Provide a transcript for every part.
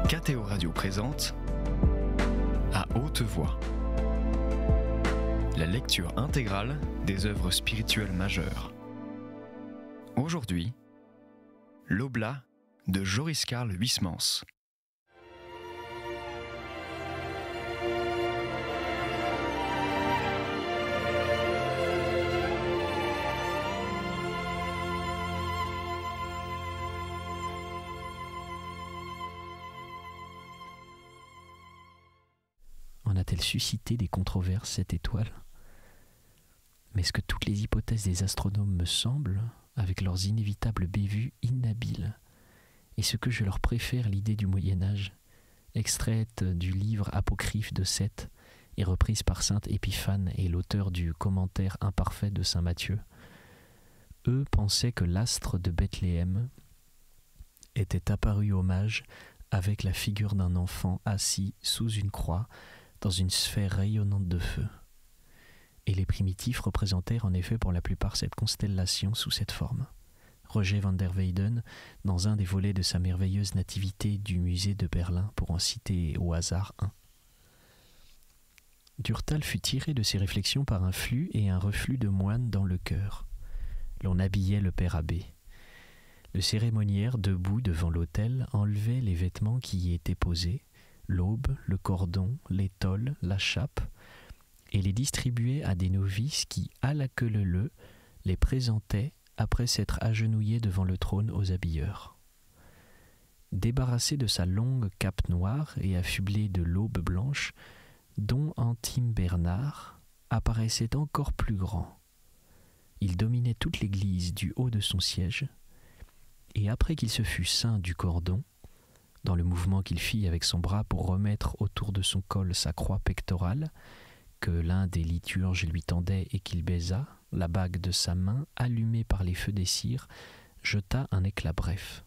KTO Radio présente À haute voix, la lecture intégrale des œuvres spirituelles majeures. Aujourd'hui, l'Oblat de Joris Karl Huysmans. En a-t-elle suscité des controverses, cette étoile ? Mais est-ce que toutes les hypothèses des astronomes me semblent, avec leurs inévitables bévues, inhabiles ? Et ce que je leur préfère l'idée du Moyen-Âge, extraite du livre apocryphe de Seth et reprise par saint Épiphane et l'auteur du commentaire imparfait de saint Matthieu, eux pensaient que l'astre de Bethléem était apparu au mage avec la figure d'un enfant assis sous une croix dans une sphère rayonnante de feu. Et les primitifs représentèrent en effet pour la plupart cette constellation sous cette forme. Roger van der Weyden, dans un des volets de sa merveilleuse nativité du musée de Berlin, pour en citer au hasard un. Durtal fut tiré de ses réflexions par un flux et un reflux de moines dans le chœur. L'on habillait le père abbé. Le cérémoniaire, debout devant l'autel, enlevait les vêtements qui y étaient posés, l'aube, le cordon, l'étole, la chape, et les distribuait à des novices qui, à la queue leu-leu, les présentaient après s'être agenouillés devant le trône aux habilleurs. Débarrassé de sa longue cape noire et affublé de l'aube blanche, Don Antime Bernard apparaissait encore plus grand. Il dominait toute l'église du haut de son siège, et après qu'il se fut ceint du cordon, dans le mouvement qu'il fit avec son bras pour remettre autour de son col sa croix pectorale, que l'un des liturges lui tendait et qu'il baisa, la bague de sa main, allumée par les feux des cires, jeta un éclat bref.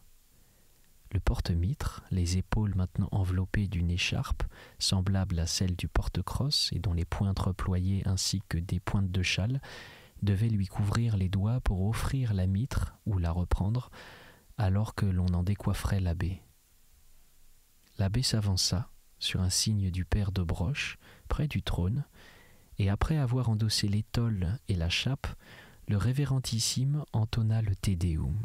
Le porte-mitre, les épaules maintenant enveloppées d'une écharpe, semblable à celle du porte-crosse et dont les pointes reployées ainsi que des pointes de châle, devait lui couvrir les doigts pour offrir la mitre ou la reprendre, alors que l'on en décoifferait l'abbé. L'abbé s'avança, sur un signe du père de Broche, près du trône, et après avoir endossé l'étole et la chape, le révérendissime entonna le Te Deum.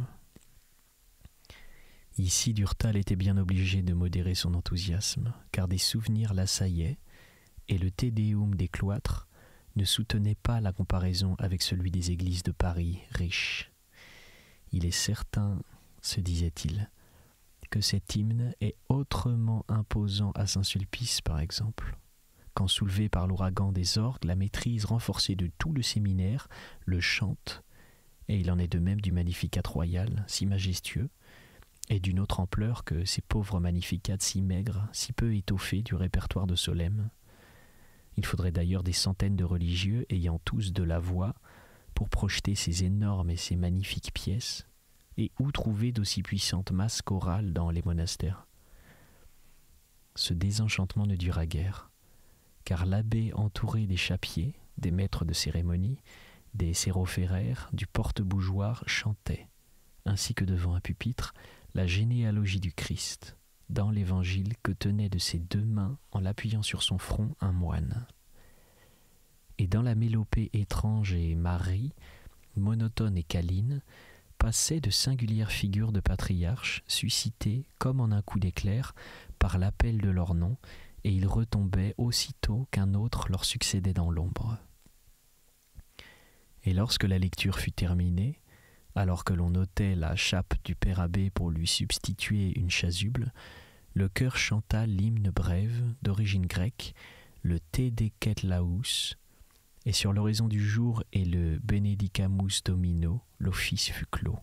Ici, Durtal était bien obligé de modérer son enthousiasme, car des souvenirs l'assaillaient, et le Te Deum des cloîtres ne soutenait pas la comparaison avec celui des églises de Paris riches. Il est certain, se disait-il, que cet hymne est autrement imposant à Saint-Sulpice, par exemple, quand soulevé par l'ouragan des orgues, la maîtrise renforcée de tout le séminaire le chante, et il en est de même du Magnificat royal, si majestueux, et d'une autre ampleur que ces pauvres Magnificats si maigres, si peu étoffés du répertoire de Solesmes. Il faudrait d'ailleurs des centaines de religieux ayant tous de la voix pour projeter ces énormes et ces magnifiques pièces, et où trouver d'aussi puissantes masses chorales dans les monastères. Ce désenchantement ne dura guère, car l'abbé entouré des chapiers, des maîtres de cérémonie, des sérophéraires, du porte-bougeoir chantait, ainsi que devant un pupitre, la généalogie du Christ, dans l'évangile que tenait de ses deux mains, en l'appuyant sur son front, un moine. Et dans la mélopée étrange et Marie, monotone et câline, passaient de singulières figures de patriarches suscitées, comme en un coup d'éclair, par l'appel de leur nom, et ils retombaient aussitôt qu'un autre leur succédait dans l'ombre. Et lorsque la lecture fut terminée, alors que l'on ôtait la chape du père abbé pour lui substituer une chasuble, le chœur chanta l'hymne brève d'origine grecque, le Te Decetlaus, et sur l'horizon du jour et le Benedicamus Domino, l'office fut clos.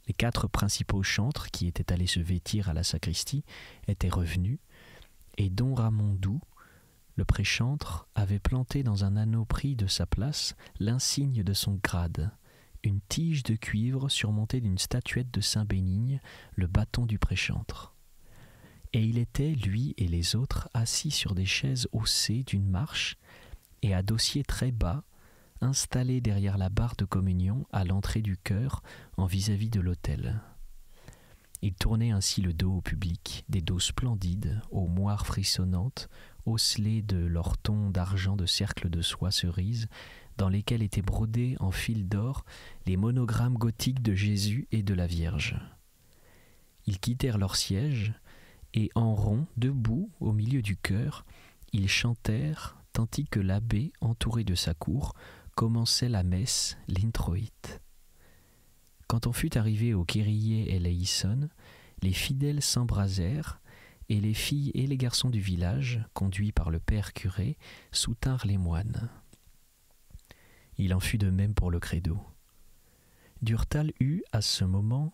Les 4 principaux chantres qui étaient allés se vêtir à la sacristie étaient revenus, et don Ramon Doux, le préchantre, avait planté dans un anneau pris de sa place l'insigne de son grade, une tige de cuivre surmontée d'une statuette de Saint Bénigne, le bâton du préchantre. Et il était, lui et les autres, assis sur des chaises haussées d'une marche et à dossier très bas, installés derrière la barre de communion à l'entrée du chœur en vis-à-vis de l'autel. Il tournait ainsi le dos au public, des dos splendides, aux moires frissonnantes, osselées de lortons d'argent de cercles de soie cerise, dans lesquels étaient brodés en fil d'or les monogrammes gothiques de Jésus et de la Vierge. Ils quittèrent leur siège, et en rond, debout, au milieu du chœur, ils chantèrent, tandis que l'abbé, entouré de sa cour, commençait la messe, l'introïte. Quand on fut arrivé au Kyrie eleison, les fidèles s'embrasèrent, et les filles et les garçons du village, conduits par le père curé, soutinrent les moines. Il en fut de même pour le credo. Durtal eut, à ce moment,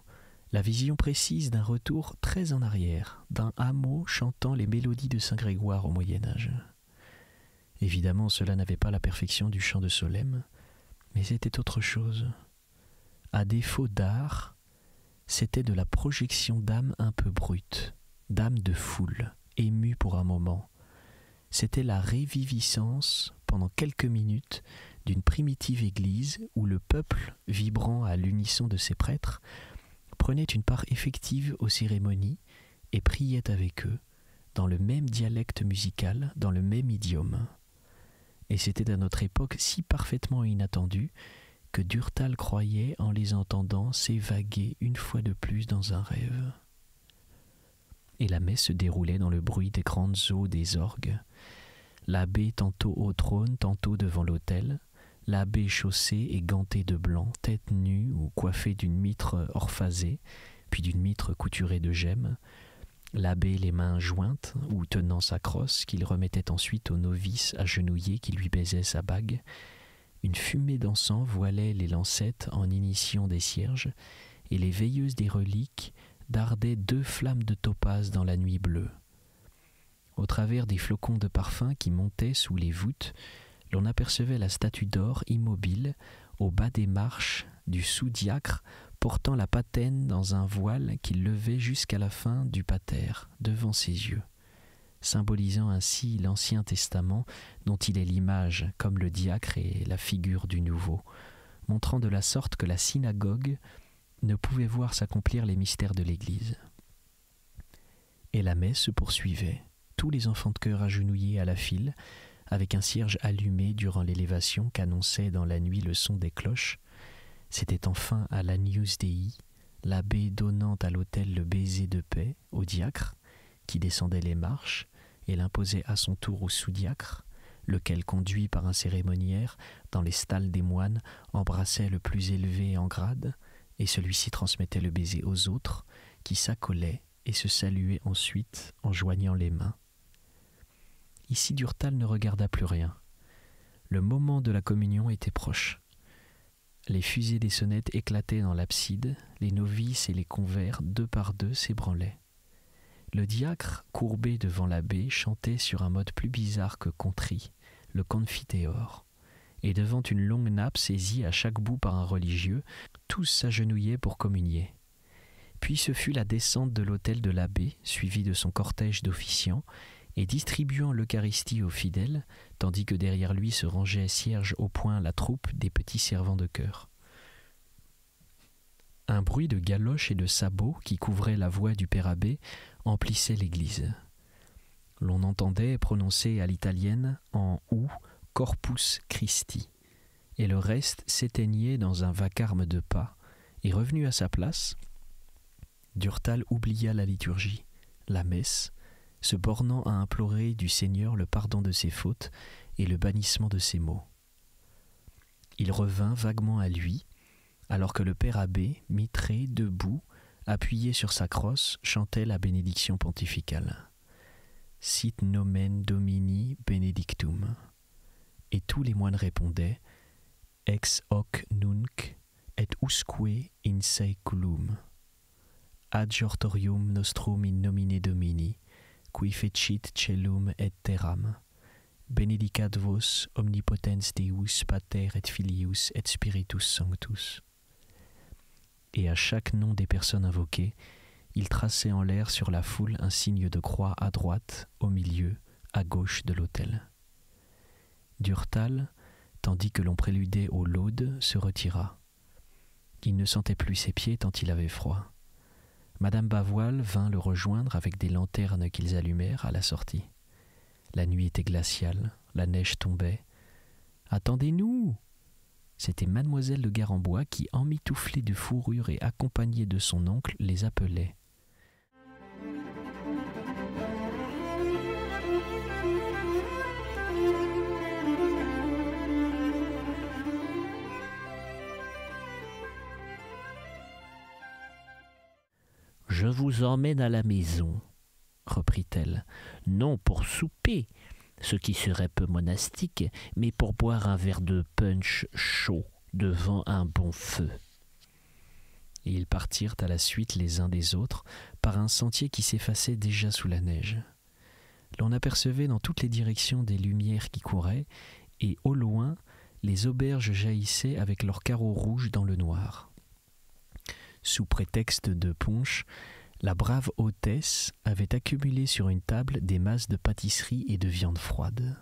la vision précise d'un retour très en arrière, d'un hameau chantant les mélodies de Saint Grégoire au Moyen-Âge. Évidemment, cela n'avait pas la perfection du chant de Solesmes, mais c'était autre chose. À défaut d'art, c'était de la projection d'âme un peu brute, d'âme de foule, émue pour un moment. C'était la réviviscence, pendant quelques minutes, d'une primitive église où le peuple, vibrant à l'unisson de ses prêtres, prenait une part effective aux cérémonies et priait avec eux, dans le même dialecte musical, dans le même idiome. Et c'était à notre époque si parfaitement inattendu que Durtal croyait, en les entendant, s'évaguer une fois de plus dans un rêve. Et la messe se déroulait dans le bruit des grandes eaux des orgues. L'abbé tantôt au trône, tantôt devant l'autel, l'abbé chaussé et ganté de blanc, tête nue ou coiffé d'une mitre orphasée, puis d'une mitre couturée de gemmes, l'abbé les mains jointes ou tenant sa crosse qu'il remettait ensuite au novice agenouillé qui lui baisait sa bague. Une fumée d'encens voilait les lancettes en initiant des cierges, et les veilleuses des reliques dardaient 2 flammes de topaze dans la nuit bleue. Au travers des flocons de parfum qui montaient sous les voûtes, l'on apercevait la statue d'or immobile au bas des marches du sous-diacre portant la patène dans un voile qui levait jusqu'à la fin du pater devant ses yeux, symbolisant ainsi l'Ancien Testament dont il est l'image comme le diacre est la figure du Nouveau, montrant de la sorte que la synagogue ne pouvait voir s'accomplir les mystères de l'Église. Et la messe se poursuivait, tous les enfants de chœur agenouillés à la file, avec un cierge allumé durant l'élévation qu'annonçait dans la nuit le son des cloches. C'était enfin à l'Agnus Dei, l'abbé donnant à l'autel le baiser de paix au diacre, qui descendait les marches et l'imposait à son tour au sous-diacre, lequel, conduit par un cérémoniaire dans les stalles des moines, embrassait le plus élevé en grade, et celui-ci transmettait le baiser aux autres, qui s'accolaient et se saluaient ensuite en joignant les mains. Ici Durtal ne regarda plus rien. Le moment de la communion était proche. Les fusées des sonnettes éclataient dans l'abside, les novices et les convers, 2 par 2, s'ébranlaient. Le diacre, courbé devant l'abbé, chantait sur un mode plus bizarre que contrit, le Confiteor, et devant une longue nappe saisie à chaque bout par un religieux, tous s'agenouillaient pour communier. Puis ce fut la descente de l'autel de l'abbé, suivi de son cortège d'officiants, et distribuant l'Eucharistie aux fidèles, tandis que derrière lui se rangeait cierge au poing la troupe des petits servants de chœur. Un bruit de galoches et de sabots qui couvrait la voix du père abbé emplissait l'église. L'on entendait prononcer à l'italienne en ou Corpus Christi, et le reste s'éteignait dans un vacarme de pas, et revenu à sa place, Durtal oublia la liturgie, la messe, se bornant à implorer du Seigneur le pardon de ses fautes et le bannissement de ses maux. Il revint vaguement à lui, alors que le père abbé, mitré, debout, appuyé sur sa crosse, chantait la bénédiction pontificale. Sit nomen Domini benedictum. Et tous les moines répondaient Ex hoc nunc et usque in saeculum. Adjortorium nostrum in nomine Domini, qui fecit celum et terram. Benedicat vos omnipotens Deus Pater et Filius et Spiritus Sanctus. Et à chaque nom des personnes invoquées, il traçait en l'air sur la foule un signe de croix à droite, au milieu, à gauche de l'autel. Durtal, tandis que l'on préludait aux laudes, se retira. Il ne sentait plus ses pieds tant il avait froid. Madame Bavoil vint le rejoindre avec des lanternes qu'ils allumèrent à la sortie. La nuit était glaciale, la neige tombait. « Attendez-nous !» C'était mademoiselle de Garambois qui, emmitouflée de fourrure et accompagnée de son oncle, les appelait. « Je vous emmène à la maison, reprit-elle, non pour souper, ce qui serait peu monastique, mais pour boire un verre de punch chaud devant un bon feu. » Et ils partirent à la suite les uns des autres par un sentier qui s'effaçait déjà sous la neige. L'on apercevait dans toutes les directions des lumières qui couraient, et au loin, les auberges jaillissaient avec leurs carreaux rouges dans le noir. Sous prétexte de punch, la brave hôtesse avait accumulé sur une table des masses de pâtisserie et de viande froide.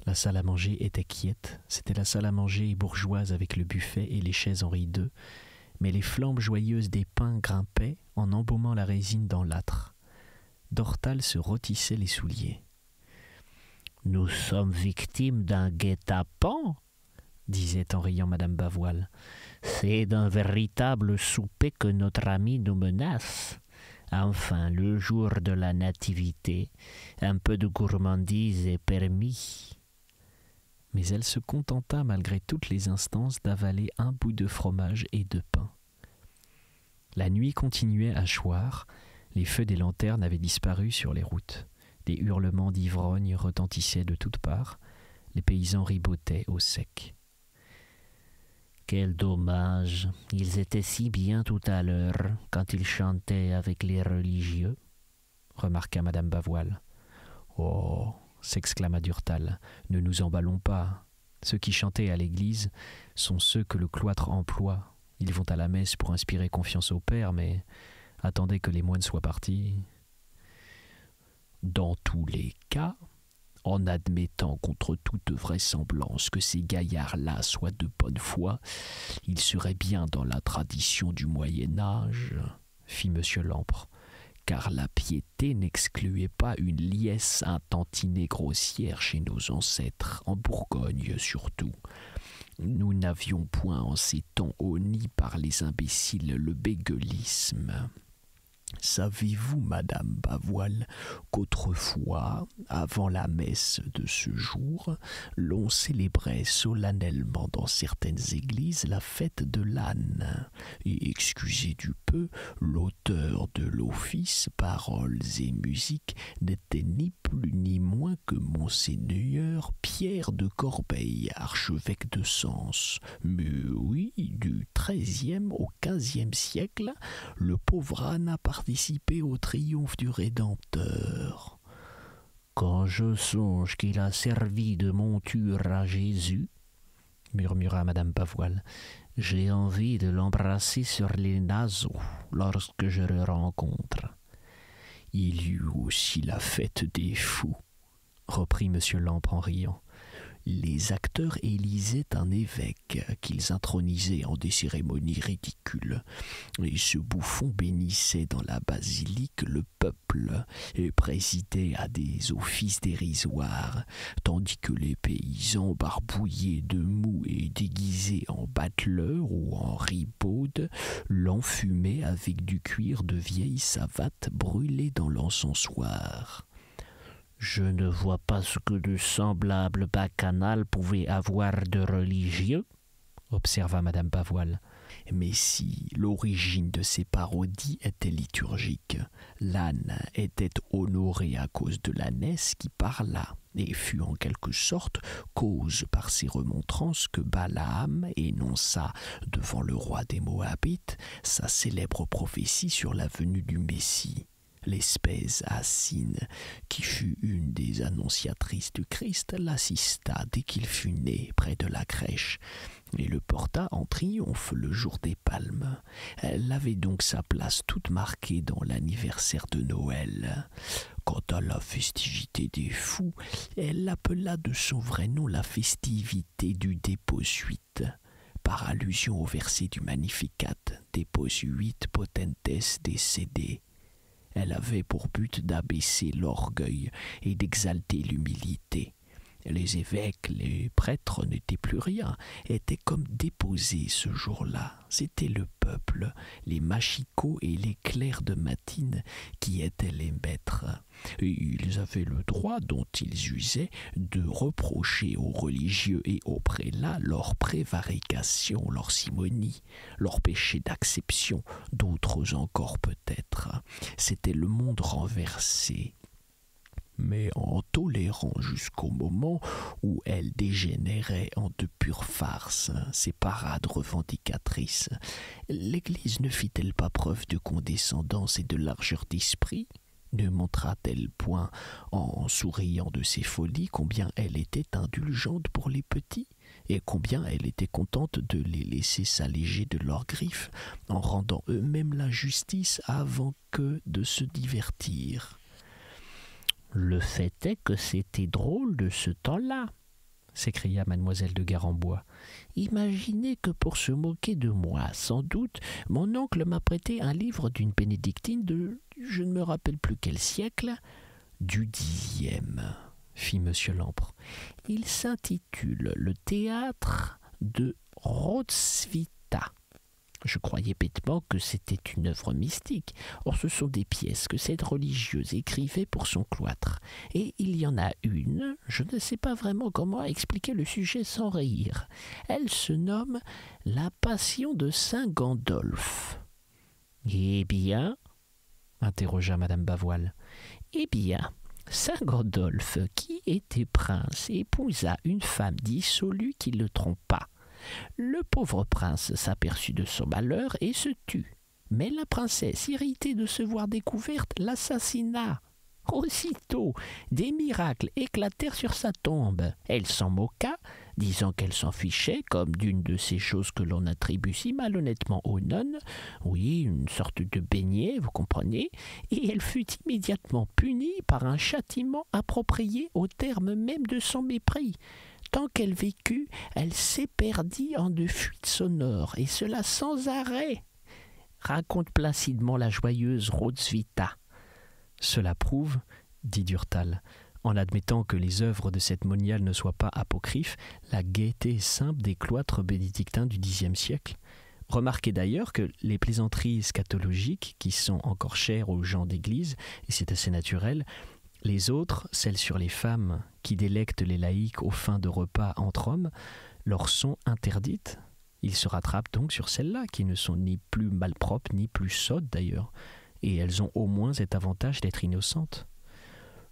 La salle à manger était quiète, c'était la salle à manger bourgeoise avec le buffet et les chaises Henri II, mais les flammes joyeuses des pains grimpaient en embaumant la résine dans l'âtre. Dortal se rôtissait les souliers. « Nous sommes victimes d'un guet-apens » disait en riant madame Bavoil. « C'est d'un véritable souper que notre ami nous menace. Enfin, le jour de la nativité, un peu de gourmandise est permis. » Mais elle se contenta malgré toutes les instances d'avaler un bout de fromage et de pain. La nuit continuait à choir, les feux des lanternes avaient disparu sur les routes, des hurlements d'ivrognes retentissaient de toutes parts, les paysans ribotaient au sec. « Quel dommage, ils étaient si bien tout à l'heure quand ils chantaient avec les religieux, » remarqua madame Bavoil. « Oh !» s'exclama Durtal, « ne nous emballons pas. Ceux qui chantaient à l'église sont ceux que le cloître emploie. Ils vont à la messe pour inspirer confiance au Père, mais attendez que les moines soient partis. » Dans tous les cas, en admettant contre toute vraisemblance que ces gaillards-là soient de bonne foi, il serait bien dans la tradition du Moyen-Âge, fit M. Lampre, car la piété n'excluait pas une liesse intentinée grossière chez nos ancêtres, en Bourgogne surtout. Nous n'avions point en ces temps honni par les imbéciles le bégueulisme. Savez-vous, madame Bavoil, qu'autrefois, avant la messe de ce jour, l'on célébrait solennellement dans certaines églises la fête de l'âne, et excusez du peu, l'auteur de l'office, paroles et musique n'était ni plus ni moins que monseigneur Pierre de Corbeil, archevêque de Sens. Mais oui, du XIIIe au XVe siècle, le pauvre âne a participé au triomphe du Rédempteur. Quand je songe qu'il a servi de monture à Jésus, murmura madame Bavoil, j'ai envie de l'embrasser sur les naseaux lorsque je le rencontre. Il y eut aussi la fête des fous, reprit M. Lampre en riant. Les acteurs élisaient un évêque qu'ils intronisaient en des cérémonies ridicules, et ce bouffon bénissait dans la basilique le peuple et présidait à des offices dérisoires, tandis que les paysans barbouillés de mou et déguisés en bateleurs ou en ribaudes l'enfumaient avec du cuir de vieille savate brûlé dans l'encensoir. Je ne vois pas ce que de semblable bacchanal pouvait avoir de religieux, observa madame Bavoil. Mais si l'origine de ces parodies était liturgique, l'âne était honoré à cause de l'ânesse qui parla, et fut en quelque sorte cause par ses remontrances que Balaam énonça devant le roi des Moabites sa célèbre prophétie sur la venue du Messie. L'espèce Assine, qui fut une des annonciatrices du Christ, l'assista dès qu'il fut né près de la crèche, et le porta en triomphe le jour des Palmes. Elle avait donc sa place toute marquée dans l'anniversaire de Noël. Quant à la festivité des fous, elle l'appela de son vrai nom la festivité du dépôt-suite. par allusion au verset du Magnificat, Deposuit potentes décédés. Elle avait pour but d'abaisser l'orgueil et d'exalter l'humilité. Les évêques, les prêtres n'étaient plus rien, étaient comme déposés ce jour-là. C'était le peuple, les machicots et les clercs de matine qui étaient les maîtres. Et ils avaient le droit dont ils usaient de reprocher aux religieux et aux prélats leur prévarication, leur simonie, leur péché d'acception, d'autres encore peut-être. C'était le monde renversé. Mais en tolérant jusqu'au moment où elle dégénérait en de pures farces, ces parades revendicatrices, l'Église ne fit-elle pas preuve de condescendance et de largeur d'esprit? Ne montra-t-elle point, en souriant de ses folies, combien elle était indulgente pour les petits, et combien elle était contente de les laisser s'alléger de leurs griffes, en rendant eux-mêmes la justice avant que de se divertir? Le fait est que c'était drôle de ce temps-là, s'écria mademoiselle de Garembois. Imaginez que pour se moquer de moi, sans doute, mon oncle m'a prêté un livre d'une bénédictine de, je ne me rappelle plus quel siècle, du 10e, fit monsieur Lampre. Il s'intitule « Le théâtre de Roswitha ». Je croyais bêtement que c'était une œuvre mystique. Or, ce sont des pièces que cette religieuse écrivait pour son cloître. Et il y en a une, je ne sais pas vraiment comment expliquer le sujet sans rire. Elle se nomme « La Passion de Saint Gandolphe ». Eh bien, interrogea madame Bavoil. Eh bien, Saint Gandolphe, qui était prince, épousa une femme dissolue qui le trompa. Le pauvre prince s'aperçut de son malheur et se tut. Mais la princesse, irritée de se voir découverte, l'assassina. Aussitôt, des miracles éclatèrent sur sa tombe. Elle s'en moqua, disant qu'elle s'en fichait, comme d'une de ces choses que l'on attribue si malhonnêtement aux nonnes. Oui, une sorte de beignet, vous comprenez. Et elle fut immédiatement punie par un châtiment approprié au terme même de son mépris. Tant qu'elle vécut, elle s'éperdit en de fuites sonores, et cela sans arrêt, raconte placidement la joyeuse Roswitha. Cela prouve, dit Durtal, en admettant que les œuvres de cette moniale ne soient pas apocryphes, la gaieté simple des cloîtres bénédictins du Xe siècle. Remarquez d'ailleurs que les plaisanteries scatologiques, qui sont encore chères aux gens d'église, et c'est assez naturel, les autres, celles sur les femmes qui délectent les laïcs aux fins de repas entre hommes, leur sont interdites. Ils se rattrapent donc sur celles-là, qui ne sont ni plus malpropres, ni plus sottes d'ailleurs, et elles ont au moins cet avantage d'être innocentes.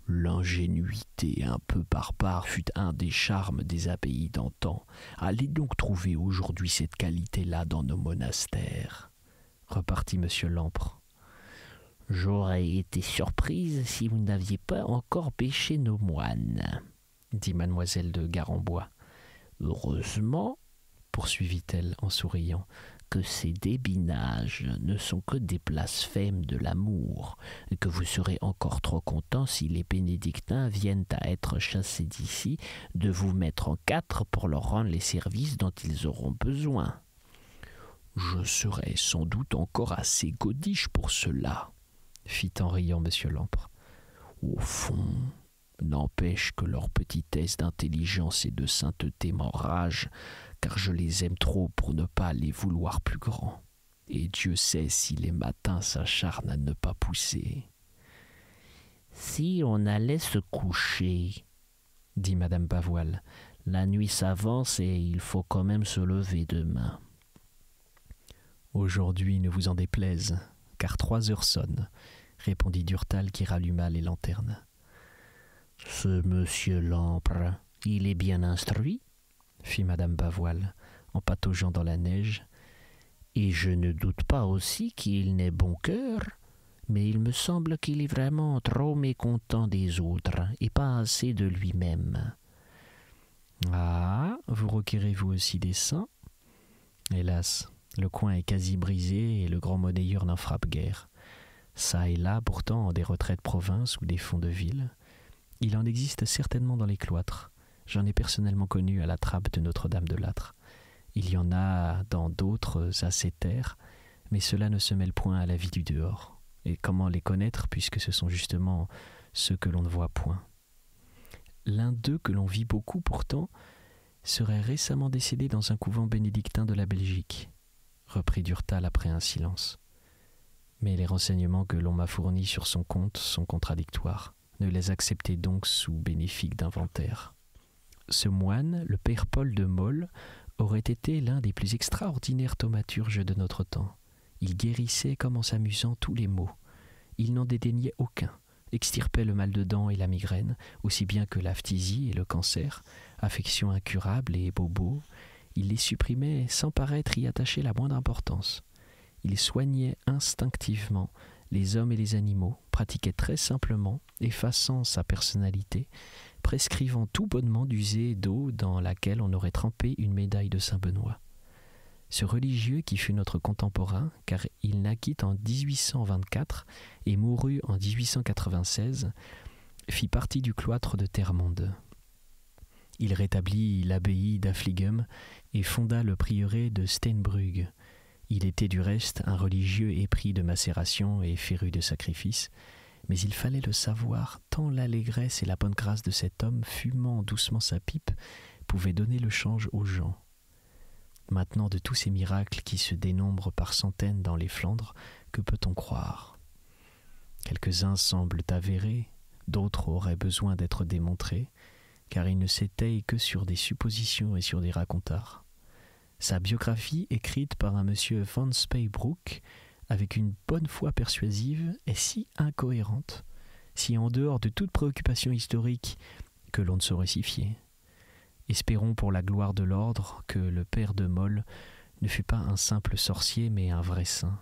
L'ingénuité un peu barbare fut un des charmes des abbayes d'antan. Allez donc trouver aujourd'hui cette qualité-là dans nos monastères, repartit monsieur Lampre. J'aurais été surprise si vous n'aviez pas encore pêché nos moines, dit mademoiselle de Garembois. Heureusement, poursuivit-elle en souriant, que ces débinages ne sont que des blasphèmes de l'amour, et que vous serez encore trop content si les bénédictins viennent à être chassés d'ici, de vous mettre en quatre pour leur rendre les services dont ils auront besoin. Je serai sans doute encore assez godiche pour cela, fit en riant monsieur Lampre. Au fond, n'empêche que leur petitesse d'intelligence et de sainteté m'enrage, car je les aime trop pour ne pas les vouloir plus grands. Et Dieu sait si les matins s'acharnent à ne pas pousser. Si on allait se coucher, dit madame Bavoil, la nuit s'avance et il faut quand même se lever demain. Aujourd'hui ne vous en déplaise, car 3 heures sonnent, répondit Durtal qui ralluma les lanternes. Ce monsieur Lampre, il est bien instruit, fit madame Bavoil, en pataugeant dans la neige. Et je ne doute pas aussi qu'il n'ait bon cœur, mais il me semble qu'il est vraiment trop mécontent des autres et pas assez de lui-même. Ah, vous requérez-vous aussi des saints? Hélas, le coin est quasi brisé et le grand monnayeur n'en frappe guère. Ça et là, pourtant, en des retraites provinces ou des fonds de ville, il en existe certainement dans les cloîtres. J'en ai personnellement connu à la trappe de Notre-Dame de Lattre. Il y en a dans d'autres assez terres, mais cela ne se mêle point à la vie du dehors. Et comment les connaître, puisque ce sont justement ceux que l'on ne voit point. L'un d'eux, que l'on vit beaucoup pourtant, serait récemment décédé dans un couvent bénédictin de la Belgique, reprit Durtal après un silence. Mais les renseignements que l'on m'a fournis sur son compte sont contradictoires. Ne les acceptez donc sous bénéfice d'inventaire. Ce moine, le père Paul de Molles, aurait été l'un des plus extraordinaires thaumaturges de notre temps. Il guérissait comme en s'amusant tous les maux. Il n'en dédaignait aucun, extirpait le mal de dents et la migraine, aussi bien que la phtisie et le cancer, affections incurables et bobos. Il les supprimait sans paraître y attacher la moindre importance. Il soignait instinctivement les hommes et les animaux, pratiquait très simplement, effaçant sa personnalité, prescrivant tout bonnement d'user d'eau dans laquelle on aurait trempé une médaille de Saint-Benoît. Ce religieux qui fut notre contemporain, car il naquit en 1824 et mourut en 1896, fit partie du cloître de Termonde. Il rétablit l'abbaye d'Affligem et fonda le prieuré de Steenbrugge. Il était du reste un religieux épris de macération et féru de sacrifices, mais il fallait le savoir, tant l'allégresse et la bonne grâce de cet homme, fumant doucement sa pipe, pouvaient donner le change aux gens. Maintenant, de tous ces miracles qui se dénombrent par centaines dans les Flandres, que peut-on croire? Quelques-uns semblent avérés, d'autres auraient besoin d'être démontrés, car ils ne s'étayent que sur des suppositions et sur des racontars. Sa biographie, écrite par un monsieur Van Speybroek, avec une bonne foi persuasive, est si incohérente, si en dehors de toute préoccupation historique, que l'on ne saurait s'y fier. Espérons pour la gloire de l'ordre que le père de Molles ne fut pas un simple sorcier, mais un vrai saint.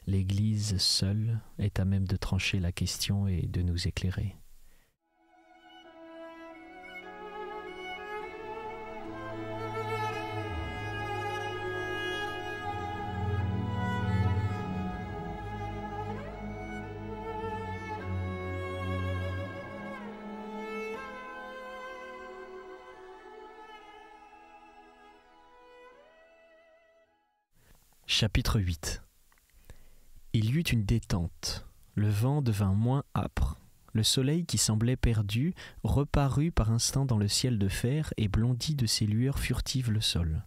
L'Église seule est à même de trancher la question et de nous éclairer. Chapitre 8. Il y eut une détente. Le vent devint moins âpre. Le soleil, qui semblait perdu, reparut par instants dans le ciel de fer et blondit de ses lueurs furtives le sol.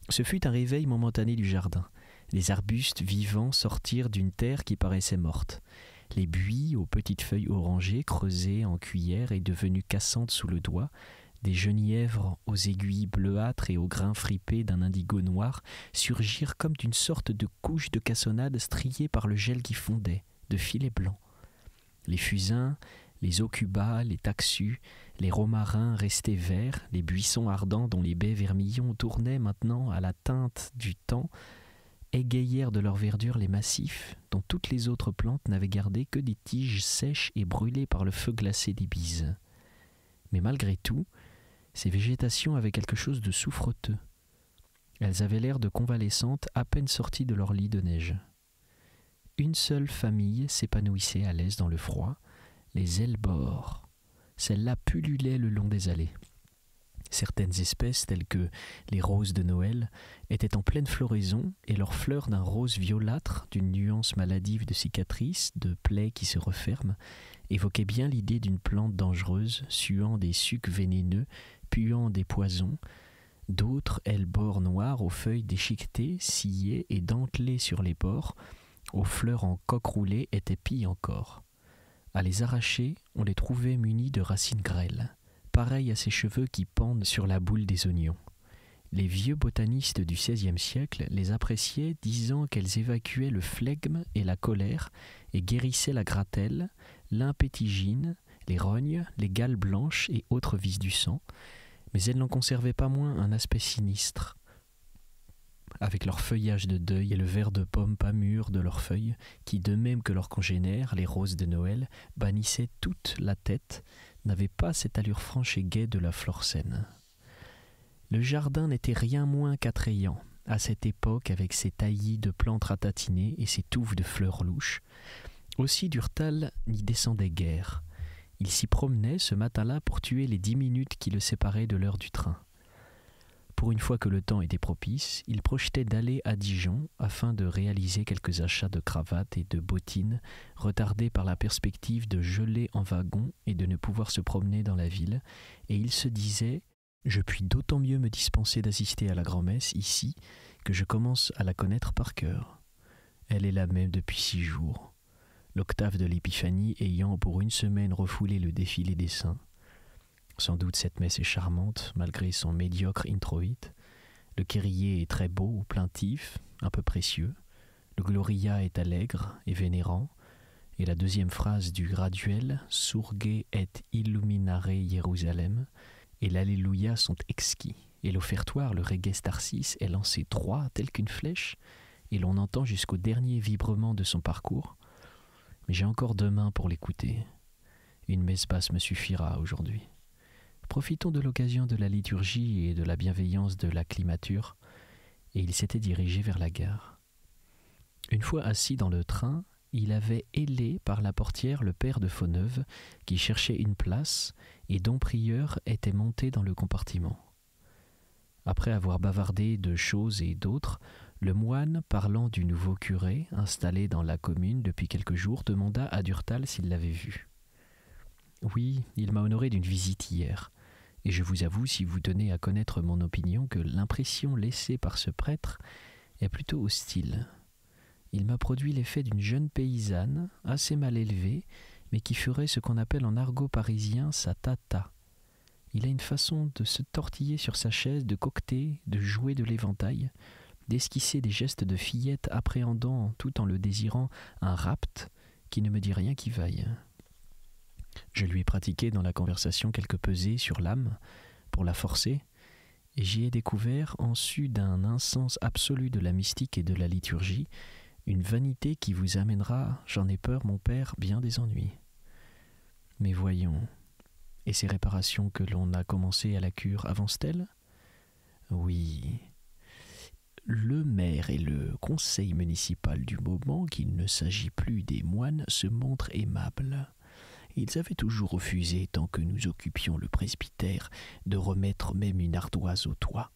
Ce fut un réveil momentané du jardin. Les arbustes vivants sortirent d'une terre qui paraissait morte. Les buis, aux petites feuilles orangées, creusées en cuillère et devenues cassantes sous le doigt, des genièvres aux aiguilles bleuâtres et aux grains fripés d'un indigo noir surgirent comme d'une sorte de couche de cassonade striée par le gel qui fondait, de filets blancs. Les fusains, les aucubas, les taxus, les romarins restés verts, les buissons ardents dont les baies vermillons tournaient maintenant à la teinte du temps, égayèrent de leur verdure les massifs dont toutes les autres plantes n'avaient gardé que des tiges sèches et brûlées par le feu glacé des bises. Mais malgré tout, ces végétations avaient quelque chose de souffreteux. Elles avaient l'air de convalescentes à peine sorties de leur lit de neige. Une seule famille s'épanouissait à l'aise dans le froid, les hellebores. Celles-là pullulaient le long des allées. Certaines espèces, telles que les roses de Noël, étaient en pleine floraison et leurs fleurs d'un rose violâtre, d'une nuance maladive de cicatrices, de plaies qui se referment, évoquaient bien l'idée d'une plante dangereuse, suant des sucs vénéneux, puant des poisons. D'autres hellebores noirs aux feuilles déchiquetées, sciées et dentelées sur les bords, aux fleurs en coque roulée, étaient pis encore. À les arracher, on les trouvait munis de racines grêles, pareilles à ces cheveux qui pendent sur la boule des oignons. Les vieux botanistes du XVIe siècle les appréciaient, disant qu'elles évacuaient le flegme et la colère et guérissaient la gratelle, l'impétigine, les rognes, les gales blanches et autres vices du sang, mais elles n'en conservaient pas moins un aspect sinistre, avec leur feuillage de deuil et le vert de pomme pas mûr de leurs feuilles, qui, de même que leurs congénères, les roses de Noël, bannissaient toute la tête, n'avaient pas cette allure franche et gaie de la flore saine. Le jardin n'était rien moins qu'attrayant, à cette époque, avec ses taillis de plantes ratatinées et ses touffes de fleurs louches. Aussi Durtal n'y descendait guère. Il s'y promenait ce matin-là pour tuer les 10 minutes qui le séparaient de l'heure du train. Pour une fois que le temps était propice, il projetait d'aller à Dijon afin de réaliser quelques achats de cravates et de bottines, retardés par la perspective de geler en wagon et de ne pouvoir se promener dans la ville, et il se disait « Je puis d'autant mieux me dispenser d'assister à la grand-messe ici que je commence à la connaître par cœur. Elle est la même depuis 6 jours, l'octave de l'Épiphanie ayant pour une semaine refoulé le défilé des saints. Sans doute cette messe est charmante, malgré son médiocre introïte. Le kyrie est très beau ou plaintif, un peu précieux. Le gloria est allègre et vénérant. Et la deuxième phrase du graduel, Surge et illuminare Jérusalem, et l'Alléluia sont exquis. Et l'offertoire, le Reges Tarsis, est lancé droit tel qu'une flèche, et l'on entend jusqu'au dernier vibrement de son parcours. Mais j'ai encore 2 mains pour l'écouter. Une messe basse me suffira aujourd'hui. Profitons de l'occasion de la liturgie et de la bienveillance de l'acclimature, et il s'était dirigé vers la gare. Une fois assis dans le train, il avait hélé par la portière le père de Fauneuve, qui cherchait une place, et dont Prieur était monté dans le compartiment. Après avoir bavardé de choses et d'autres, le moine, parlant du nouveau curé, installé dans la commune depuis quelques jours, demanda à Durtal s'il l'avait vu. « Oui, il m'a honoré d'une visite hier. Et je vous avoue, si vous tenez à connaître mon opinion, que l'impression laissée par ce prêtre est plutôt hostile. Il m'a produit l'effet d'une jeune paysanne, assez mal élevée, mais qui ferait ce qu'on appelle en argot parisien sa tata. Il a une façon de se tortiller sur sa chaise, de coqueter, de jouer de l'éventail, d'esquisser des gestes de fillette appréhendant, tout en le désirant, un rapt qui ne me dit rien qui vaille. Je lui ai pratiqué dans la conversation quelques pesées sur l'âme, pour la forcer, et j'y ai découvert, en su d'un insens absolu de la mystique et de la liturgie, une vanité qui vous amènera, j'en ai peur, mon père, bien des ennuis. Mais voyons, et ces réparations que l'on a commencées à la cure avancent-elles ? Oui. Le maire et le conseil municipal du moment, qu'il ne s'agit plus des moines, se montrent aimables. Ils avaient toujours refusé, tant que nous occupions le presbytère, de remettre même une ardoise au toit.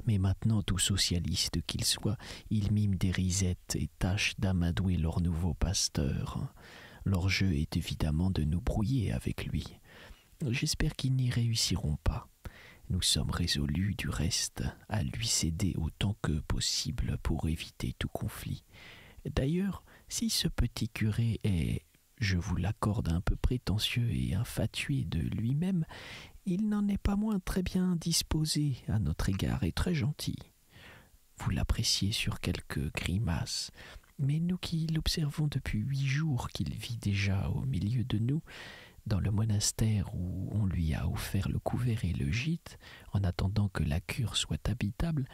Mais maintenant, tout socialiste qu'ils soient, ils miment des risettes et tâchent d'amadouer leur nouveau pasteur. Leur jeu est évidemment de nous brouiller avec lui. J'espère qu'ils n'y réussiront pas. Nous sommes résolus, du reste, à lui céder autant que possible pour éviter tout conflit. D'ailleurs, si ce petit curé est, je vous l'accorde, un peu prétentieux et infatué de lui-même, il n'en est pas moins très bien disposé à notre égard et très gentil. Vous l'appréciez sur quelques grimaces, mais nous qui l'observons depuis 8 jours qu'il vit déjà au milieu de nous, dans le monastère où on lui a offert le couvert et le gîte, en attendant que la cure soit habitable,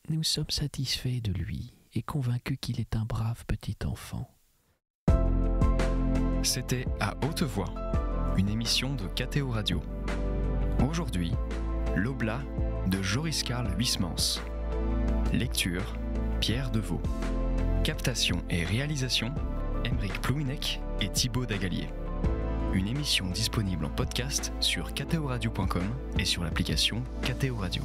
nous sommes satisfaits de lui et convaincus qu'il est un brave petit enfant. C'était À Haute Voix, une émission de KTO Radio. Aujourd'hui, L'Oblat de Joris Karl Huysmans. Lecture, Pierre Deveau. Captation et réalisation, Aymeric Plouinec et Thibaut Dagalier. Une émission disponible en podcast sur ktoradio.com et sur l'application KTO Radio.